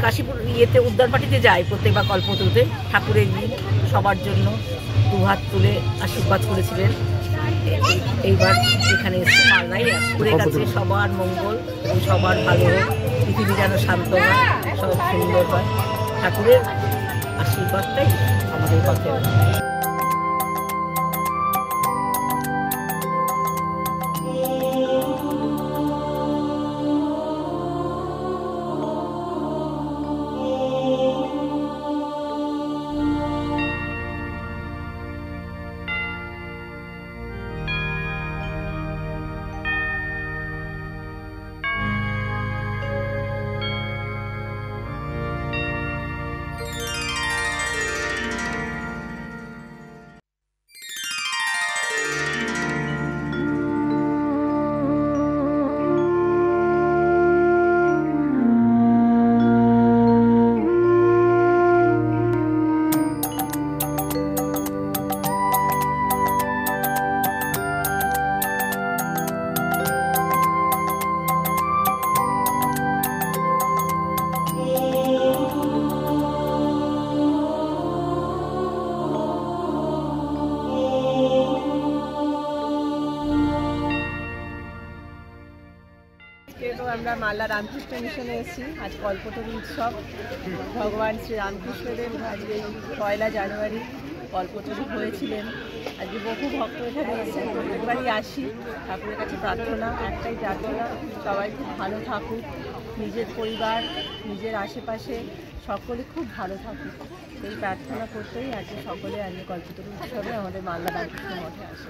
কাশীপুর ইয়েতে উদ্যানপাটিতে যাই প্রত্যেকবার কল্পতরুতে, ঠাকুরের দিন সবার জন্য দুহাত তুলে আশীর্বাদ করেছিলেন। এইবার এখানে এসে মালদায় ঠাকুরের কাছে সবার মঙ্গল এবং সবার ভালো হোক, পৃথিবী যেন শান্ত হয়, সব সুন্দর হয়, ঠাকুরের আশীর্বাদটাই আমাদের পথে। আমরা মালদা রামকৃষ্ণ মিশনে এসেছি। আজ কল্পতরু উৎসব, ভগবান শ্রী রামকৃষ্ণদেব আজকে 1 জানুয়ারি কল্পতরু হয়েছিলেন। আজকে বহু ভক্ত এখানে এসেছে, প্রত্যেকবারই আসি। ঠাকুরের কাছে প্রার্থনা, একটাই প্রার্থনা, সবাই খুব ভালো থাকুক, নিজের পরিবার, নিজের আশেপাশে সকলে খুব ভালো থাকুক, এই প্রার্থনা করতেই আজকে সকলে আজকে কল্পতরু উৎসবে আমাদের মালদা রামকৃষ্ণ মঠে আসে।